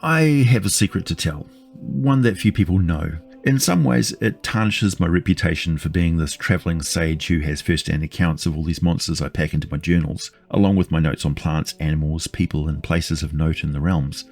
I have a secret to tell, one that few people know. In some ways, it tarnishes my reputation for being this travelling sage who has first-hand accounts of all these monsters I pack into my journals, along with my notes on plants, animals, people, and places of note in the realms.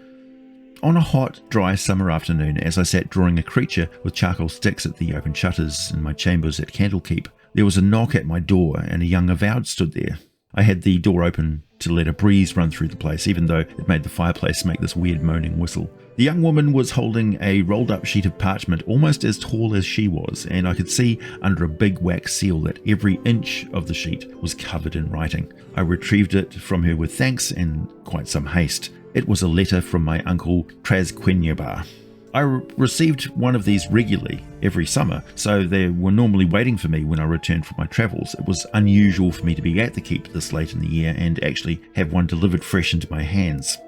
On a hot, dry summer afternoon, as I sat drawing a creature with charcoal sticks at the open shutters in my chambers at Candlekeep, there was a knock at my door and a young avowed stood there. I had the door open to let a breeze run through the place, even though it made the fireplace make this weird moaning whistle. The young woman was holding a rolled up sheet of parchment almost as tall as she was, and I could see under a big wax seal that every inch of the sheet was covered in writing. I retrieved it from her with thanks and quite some haste. It was a letter from my uncle Trasquenabar. I received one of these regularly every summer, so they were normally waiting for me when I returned from my travels. It was unusual for me to be at the keep this late in the year and actually have one delivered fresh into my hands.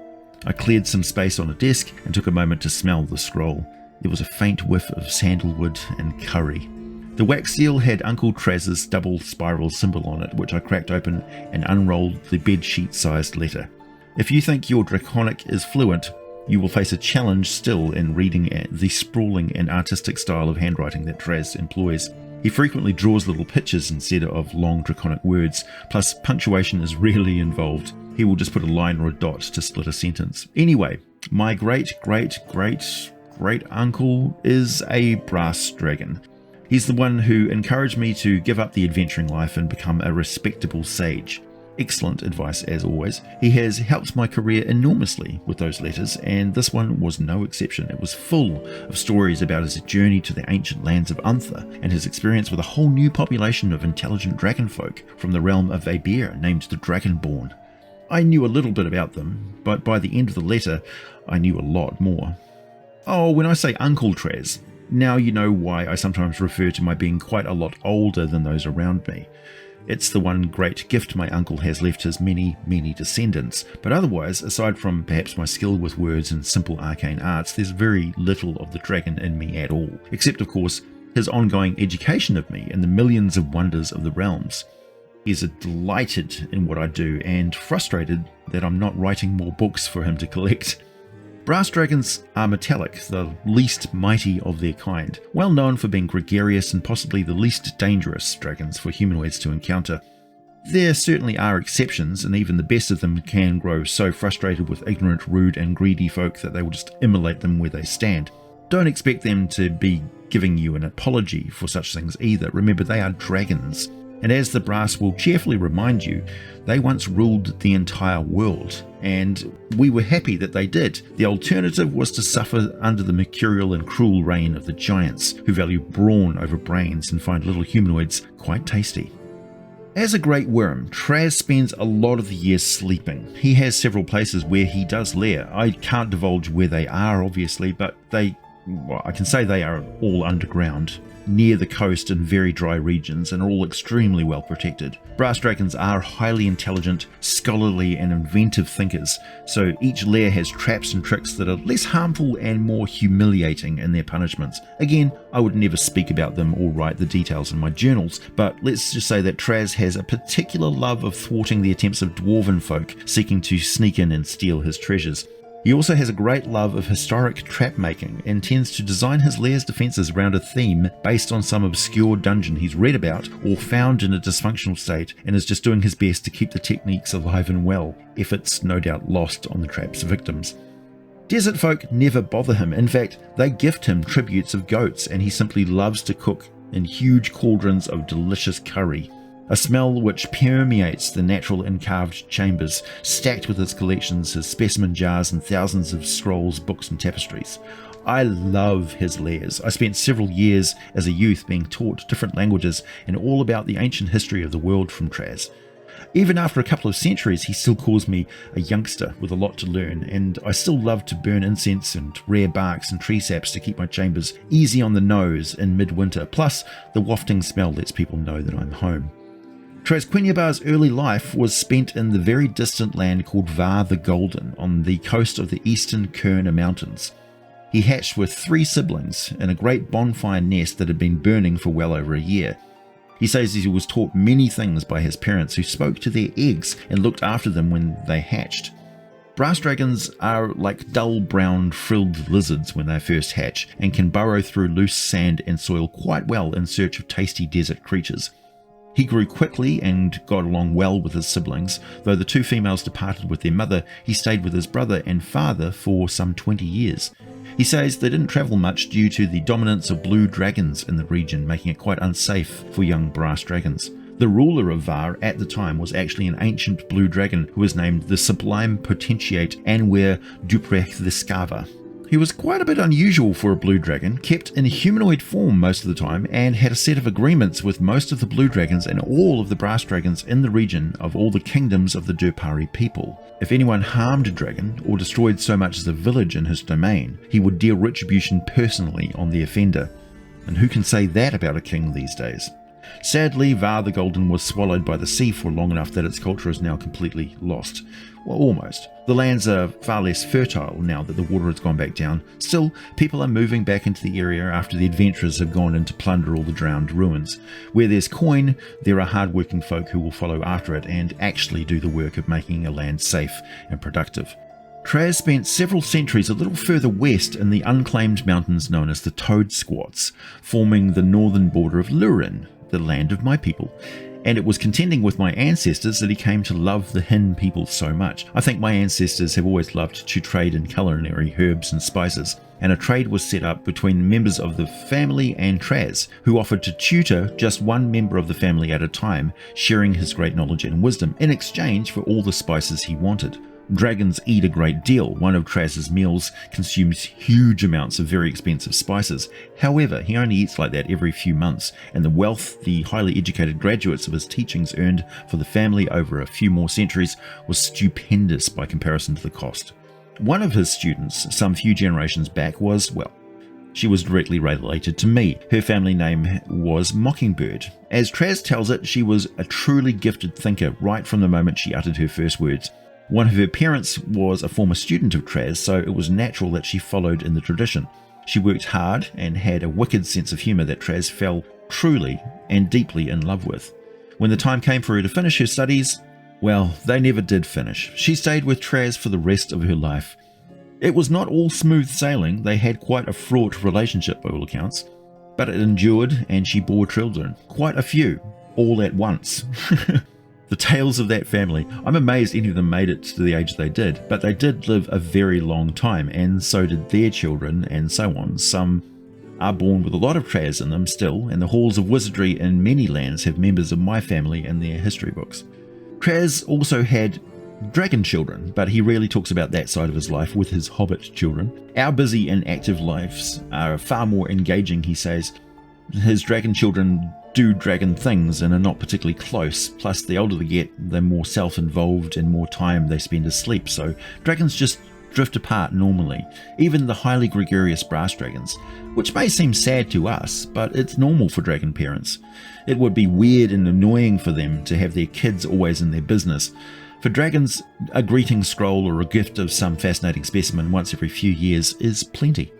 I cleared some space on a desk and took a moment to smell the scroll. There was a faint whiff of sandalwood and curry. The wax seal had Uncle Traz's double spiral symbol on it, which I cracked open and unrolled the bedsheet-sized letter. If you think your draconic is fluent, you will face a challenge still in reading the sprawling and artistic style of handwriting that Drizzt employs. He frequently draws little pictures instead of long draconic words, plus punctuation is rarely involved. He will just put a line or a dot to split a sentence. Anyway, my great-great-great-great-uncle is a brass dragon. He's the one who encouraged me to give up the adventuring life and become a respectable sage. Excellent advice as always. He has helped my career enormously with those letters, and this one was no exception. It was full of stories about his journey to the ancient lands of Unther and his experience with a whole new population of intelligent dragonfolk from the realm of Eberron named the Dragonborn. I knew a little bit about them, but by the end of the letter, I knew a lot more. Oh, when I say Uncle Traz, now you know why I sometimes refer to my being quite a lot older than those around me. It's the one great gift my uncle has left his many, many descendants, but otherwise, aside from perhaps my skill with words and simple arcane arts, there's very little of the dragon in me at all, except of course his ongoing education of me and the millions of wonders of the realms. He's delighted in what I do and frustrated that I'm not writing more books for him to collect. Brass dragons are metallic, the least mighty of their kind, well known for being gregarious and possibly the least dangerous dragons for humanoids to encounter. There certainly are exceptions, and even the best of them can grow so frustrated with ignorant, rude and greedy folk that they will just immolate them where they stand. Don't expect them to be giving you an apology for such things either. Remember, they are dragons. And as the brass will cheerfully remind you, they once ruled the entire world, and we were happy that they did. The alternative was to suffer under the mercurial and cruel reign of the giants, who value brawn over brains and find little humanoids quite tasty. As a great worm, Traz spends a lot of the year sleeping. He has several places where he does lair. I can't divulge where they are, obviously, but I can say they are all underground, near the coast in very dry regions, and are all extremely well protected. Brass dragons are highly intelligent, scholarly and inventive thinkers, so each lair has traps and tricks that are less harmful and more humiliating in their punishments. Again, I would never speak about them or write the details in my journals, but let's just say that Traz has a particular love of thwarting the attempts of dwarven folk seeking to sneak in and steal his treasures. He also has a great love of historic trap making and tends to design his lair's defences around a theme based on some obscure dungeon he's read about or found in a dysfunctional state, and is just doing his best to keep the techniques alive and well, efforts no doubt lost on the trap's victims. Desert folk never bother him. In fact, they gift him tributes of goats, and he simply loves to cook in huge cauldrons of delicious curry. A smell which permeates the natural and-carved chambers, stacked with his collections, his specimen jars and thousands of scrolls, books and tapestries. I love his lairs. I spent several years as a youth being taught different languages and all about the ancient history of the world from Traz. Even after a couple of centuries, he still calls me a youngster with a lot to learn, and I still love to burn incense and rare barks and tree saps to keep my chambers easy on the nose in midwinter, plus the wafting smell lets people know that I'm home. Trasquenabar's early life was spent in the very distant land called Var the Golden on the coast of the eastern Krynn mountains. He hatched with 3 siblings in a great bonfire nest that had been burning for well over a year. He says he was taught many things by his parents, who spoke to their eggs and looked after them when they hatched. Brass dragons are like dull brown frilled lizards when they first hatch, and can burrow through loose sand and soil quite well in search of tasty desert creatures. He grew quickly and got along well with his siblings. Though the two females departed with their mother, he stayed with his brother and father for some 20 years. He says they didn't travel much due to the dominance of blue dragons in the region, making it quite unsafe for young brass dragons. The ruler of Var at the time was actually an ancient blue dragon who was named the Sublime Potentiate Anwer Duprechthskava. He was quite a bit unusual for a blue dragon, kept in humanoid form most of the time, and had a set of agreements with most of the blue dragons and all of the brass dragons in the region of all the kingdoms of the Durpari people. If anyone harmed a dragon, or destroyed so much as a village in his domain, he would deal retribution personally on the offender. And who can say that about a king these days? Sadly, Var the Golden was swallowed by the sea for long enough that its culture is now completely lost. Well, almost. The lands are far less fertile now that the water has gone back down. Still, people are moving back into the area after the adventurers have gone in to plunder all the drowned ruins. Where there's coin, there are hard-working folk who will follow after it and actually do the work of making a land safe and productive. Traz spent several centuries a little further west in the unclaimed mountains known as the Toad Squats, forming the northern border of Luiren, the land of my people. And it was contending with my ancestors that he came to love the Hin people so much. I think my ancestors have always loved to trade in culinary herbs and spices, and a trade was set up between members of the family and Traz, who offered to tutor just one member of the family at a time, sharing his great knowledge and wisdom in exchange for all the spices he wanted. Dragons eat a great deal. One of Traz's meals consumes huge amounts of very expensive spices. However, he only eats like that every few months, and the wealth the highly educated graduates of his teachings earned for the family over a few more centuries was stupendous by comparison to the cost. One of his students, some few generations back, was, well, she was directly related to me. Her family name was Mockingbird. As Traz tells it, she was a truly gifted thinker right from the moment she uttered her first words. One of her parents was a former student of Traz, so it was natural that she followed in the tradition. She worked hard and had a wicked sense of humour that Traz fell truly and deeply in love with. When the time came for her to finish her studies, well, they never did finish. She stayed with Traz for the rest of her life. It was not all smooth sailing. They had quite a fraught relationship by all accounts, but it endured and she bore children. Quite a few, all at once. The tales of that family. I'm amazed any of them made it to the age they did, but they did live a very long time, and so did their children, and so on. Some are born with a lot of Traz in them still, and the halls of wizardry in many lands have members of my family in their history books. Traz also had dragon children, but he rarely talks about that side of his life with his hobbit children. Our busy and active lives are far more engaging, he says. His dragon children do dragon things and are not particularly close, plus the older they get, the more self-involved and more time they spend asleep, so dragons just drift apart normally, even the highly gregarious brass dragons, which may seem sad to us, but it's normal for dragon parents. It would be weird and annoying for them to have their kids always in their business. For dragons, a greeting scroll or a gift of some fascinating specimen once every few years is plenty.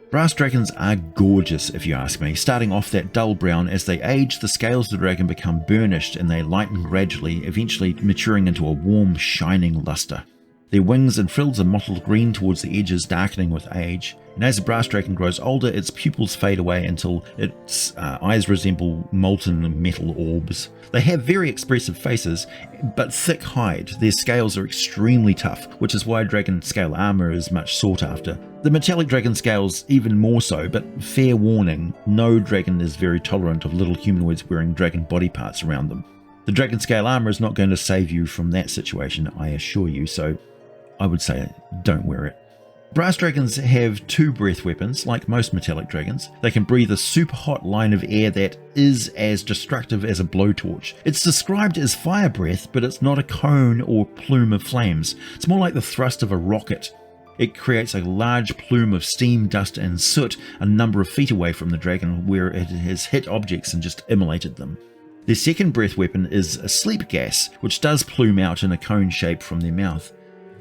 Brass dragons are gorgeous, if you ask me. Starting off that dull brown, as they age, the scales of the dragon become burnished and they lighten gradually, eventually maturing into a warm, shining luster. Their wings and frills are mottled green towards the edges, darkening with age. And as the brass dragon grows older, its pupils fade away until its eyes resemble molten metal orbs. They have very expressive faces, but thick hide. Their scales are extremely tough, which is why dragon scale armor is much sought after. The metallic dragon scales even more so, but fair warning, no dragon is very tolerant of little humanoids wearing dragon body parts around them. The dragon scale armor is not going to save you from that situation, I assure you, so I would say don't wear it. Brass dragons have two breath weapons, like most metallic dragons. They can breathe a super hot line of air that is as destructive as a blowtorch. It's described as fire breath, but it's not a cone or plume of flames. It's more like the thrust of a rocket. It creates a large plume of steam, dust and soot a number of feet away from the dragon, where it has hit objects and just immolated them. Their second breath weapon is a sleep gas, which does plume out in a cone shape from their mouth.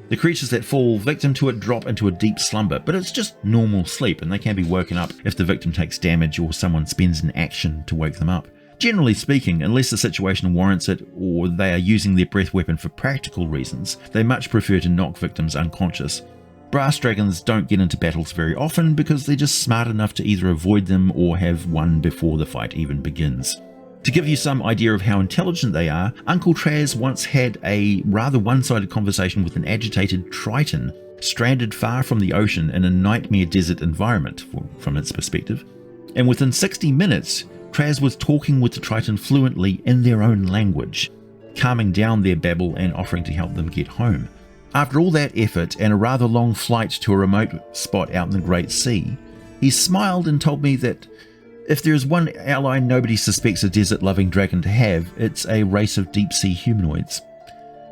The creatures that fall victim to it drop into a deep slumber, but it's just normal sleep and they can be woken up if the victim takes damage or someone spends an action to wake them up. Generally speaking, unless the situation warrants it or they are using their breath weapon for practical reasons, they much prefer to knock victims unconscious. Brass dragons don't get into battles very often because they're just smart enough to either avoid them or have won before the fight even begins. To give you some idea of how intelligent they are, Uncle Traz once had a rather one-sided conversation with an agitated Triton, stranded far from the ocean in a nightmare desert environment, from its perspective. And within 60 minutes, Traz was talking with the Triton fluently in their own language, calming down their babble and offering to help them get home. After all that effort and a rather long flight to a remote spot out in the Great Sea, he smiled and told me that if there is one ally nobody suspects a desert-loving dragon to have, it's a race of deep-sea humanoids.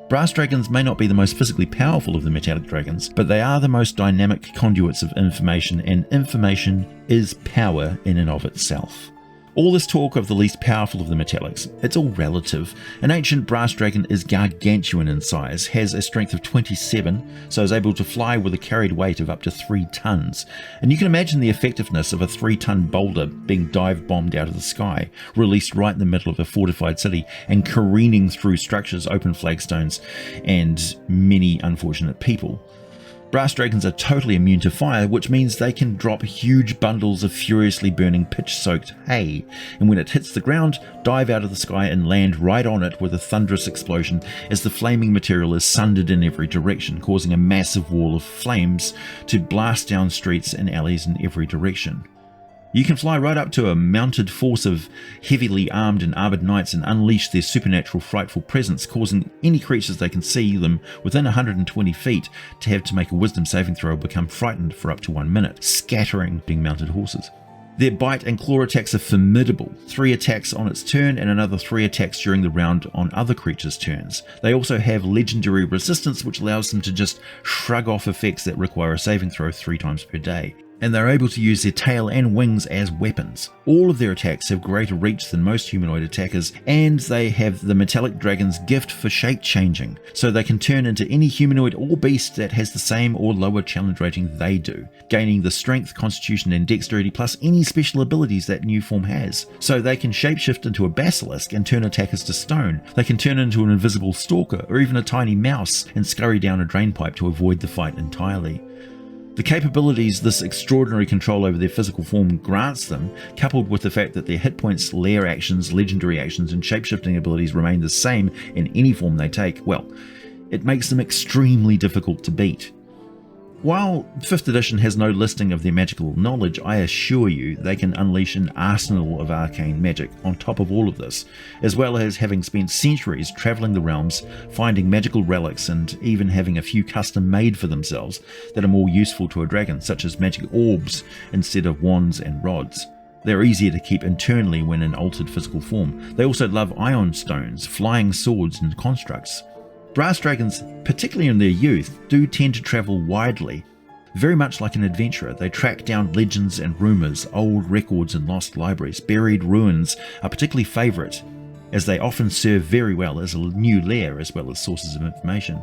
Brass dragons may not be the most physically powerful of the metallic dragons, but they are the most dynamic conduits of information, and information is power in and of itself. All this talk of the least powerful of the metallics, it's all relative. An ancient brass dragon is gargantuan in size, has a strength of 27, so is able to fly with a carried weight of up to 3 tons. And you can imagine the effectiveness of a 3-ton boulder being dive-bombed out of the sky, released right in the middle of a fortified city, and careening through structures, open flagstones, and many unfortunate people. Brass dragons are totally immune to fire, which means they can drop huge bundles of furiously burning pitch-soaked hay, and when it hits the ground, dive out of the sky and land right on it with a thunderous explosion as the flaming material is sundered in every direction, causing a massive wall of flames to blast down streets and alleys in every direction. You can fly right up to a mounted force of heavily armed and armoured knights and unleash their supernatural frightful presence, causing any creatures they can see them within 120 feet to have to make a wisdom saving throw or become frightened for up to 1 minute, scattering being mounted horses. Their bite and claw attacks are formidable, 3 attacks on its turn and another 3 attacks during the round on other creatures' turns. They also have legendary resistance, which allows them to just shrug off effects that require a saving throw 3 times per day. And they're able to use their tail and wings as weapons. All of their attacks have greater reach than most humanoid attackers, and they have the metallic dragon's gift for shape changing, so they can turn into any humanoid or beast that has the same or lower challenge rating they do, gaining the strength, constitution and dexterity plus any special abilities that new form has. So they can shapeshift into a basilisk and turn attackers to stone. They can turn into an invisible stalker or even a tiny mouse and scurry down a drainpipe to avoid the fight entirely. The capabilities this extraordinary control over their physical form grants them, coupled with the fact that their hit points, lair actions, legendary actions and shapeshifting abilities remain the same in any form they take, well, it makes them extremely difficult to beat. While 5th edition has no listing of their magical knowledge, I assure you they can unleash an arsenal of arcane magic on top of all of this, as well as having spent centuries travelling the realms, finding magical relics and even having a few custom made for themselves that are more useful to a dragon, such as magic orbs instead of wands and rods. They're easier to keep internally when in altered physical form. They also love ion stones, flying swords and constructs. Brass dragons, particularly in their youth, do tend to travel widely. Very much like an adventurer, they track down legends and rumours, old records and lost libraries. Buried ruins are particularly favourite, as they often serve very well as a new lair as well as sources of information.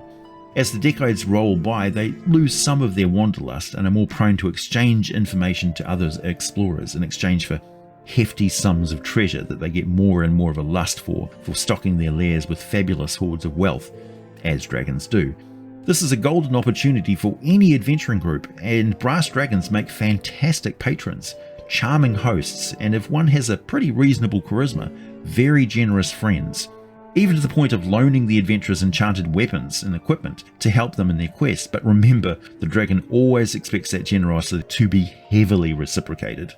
As the decades roll by, they lose some of their wanderlust and are more prone to exchange information to other explorers in exchange for hefty sums of treasure that they get more and more of a lust for stocking their lairs with fabulous hoards of wealth, as dragons do. This is a golden opportunity for any adventuring group, and brass dragons make fantastic patrons, charming hosts, and if one has a pretty reasonable charisma, very generous friends, even to the point of loaning the adventurers enchanted weapons and equipment to help them in their quest. But remember, the dragon always expects that generosity to be heavily reciprocated.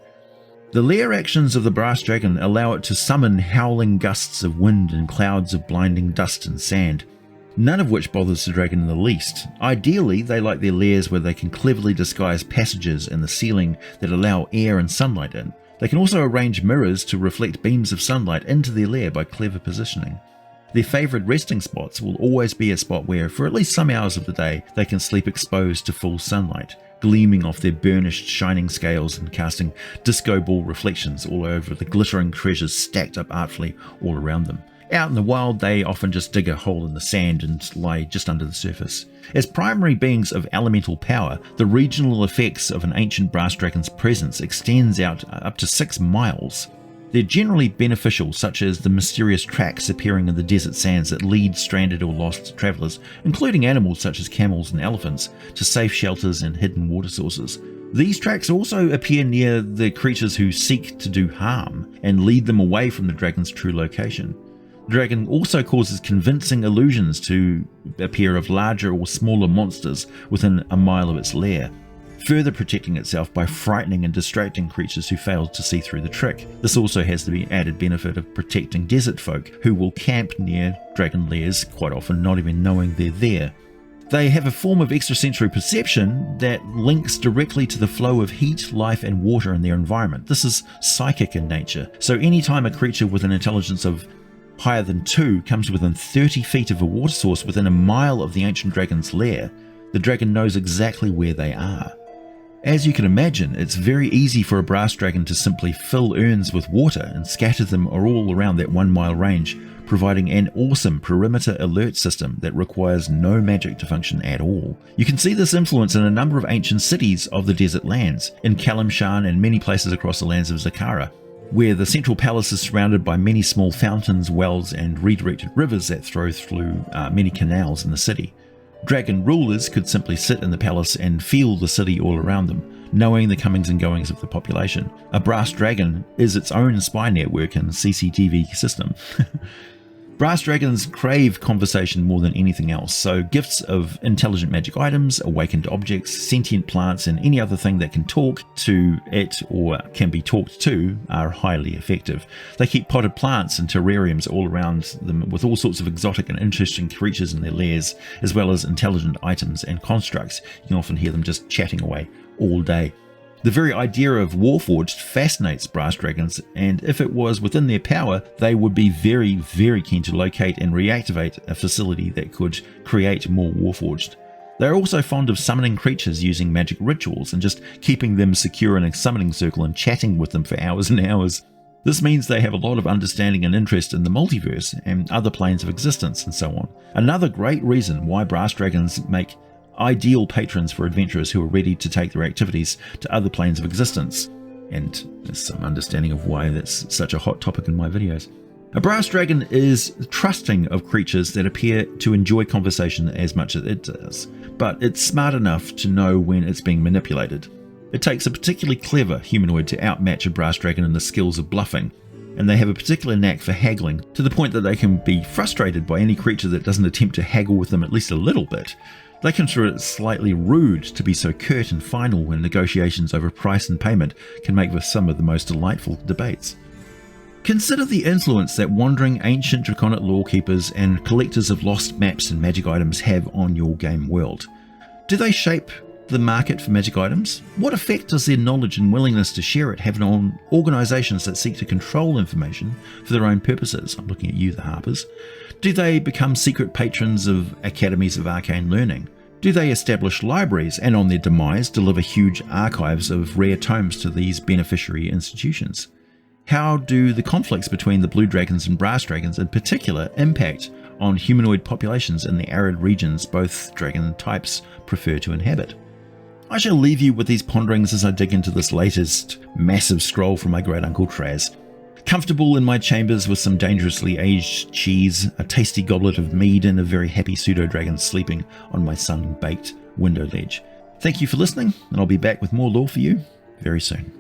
The lair actions of the brass dragon allow it to summon howling gusts of wind and clouds of blinding dust and sand, none of which bothers the dragon in the least. Ideally, they like their lairs where they can cleverly disguise passages in the ceiling that allow air and sunlight in. They can also arrange mirrors to reflect beams of sunlight into their lair by clever positioning. Their favourite resting spots will always be a spot where, for at least some hours of the day, they can sleep exposed to full sunlight, gleaming off their burnished shining scales and casting disco ball reflections all over the glittering treasures stacked up artfully all around them. Out in the wild, they often just dig a hole in the sand and lie just under the surface. As primary beings of elemental power, the regional effects of an ancient brass dragon's presence extends out up to 6 miles. They're generally beneficial, such as the mysterious tracks appearing in the desert sands that lead stranded or lost travellers, including animals such as camels and elephants, to safe shelters and hidden water sources. These tracks also appear near the creatures who seek to do harm and lead them away from the dragon's true location. The dragon also causes convincing illusions to appear of larger or smaller monsters within a mile of its lair, further protecting itself by frightening and distracting creatures who fail to see through the trick. This also has the added benefit of protecting desert folk who will camp near dragon lairs, quite often not even knowing they're there. They have a form of extrasensory perception that links directly to the flow of heat, life, and water in their environment. This is psychic in nature, so anytime a creature with an intelligence of higher than 2 comes within 30 feet of a water source within a mile of the ancient dragon's lair, the dragon knows exactly where they are. As you can imagine, it's very easy for a brass dragon to simply fill urns with water and scatter them all around that 1 mile range, providing an awesome perimeter alert system that requires no magic to function at all. You can see this influence in a number of ancient cities of the desert lands, in Kalimshan and many places across the lands of Zakara, where the central palace is surrounded by many small fountains, wells, and redirected rivers that flow through many canals in the city. Dragon rulers could simply sit in the palace and feel the city all around them, knowing the comings and goings of the population. A brass dragon is its own spy network and CCTV system. Brass dragons crave conversation more than anything else, so gifts of intelligent magic items, awakened objects, sentient plants, and any other thing that can talk to it or can be talked to are highly effective. They keep potted plants and terrariums all around them with all sorts of exotic and interesting creatures in their lairs, as well as intelligent items and constructs. You can often hear them just chatting away all day. The very idea of Warforged fascinates brass dragons, and if it was within their power, they would be very, very keen to locate and reactivate a facility that could create more Warforged. They're also fond of summoning creatures using magic rituals and just keeping them secure in a summoning circle and chatting with them for hours and hours. This means they have a lot of understanding and interest in the multiverse and other planes of existence and so on. Another great reason why brass dragons make ideal patrons for adventurers who are ready to take their activities to other planes of existence, and there's some understanding of why that's such a hot topic in my videos. A brass dragon is trusting of creatures that appear to enjoy conversation as much as it does, but it's smart enough to know when it's being manipulated. It takes a particularly clever humanoid to outmatch a brass dragon in the skills of bluffing, and they have a particular knack for haggling, to the point that they can be frustrated by any creature that doesn't attempt to haggle with them at least a little bit. They consider it slightly rude to be so curt and final when negotiations over price and payment can make for some of the most delightful debates. Consider the influence that wandering ancient draconic lawkeepers and collectors of lost maps and magic items have on your game world. Do they shape the market for magic items? What effect does their knowledge and willingness to share it have on organisations that seek to control information for their own purposes? I'm looking at you, the Harpers. Do they become secret patrons of academies of arcane learning? Do they establish libraries and on their demise deliver huge archives of rare tomes to these beneficiary institutions? How do the conflicts between the blue dragons and brass dragons in particular impact on humanoid populations in the arid regions both dragon types prefer to inhabit? I shall leave you with these ponderings as I dig into this latest massive scroll from my great uncle Traz. Comfortable in my chambers with some dangerously aged cheese, a tasty goblet of mead, and a very happy pseudo-dragon sleeping on my sun-baked window ledge. Thank you for listening, and I'll be back with more lore for you very soon.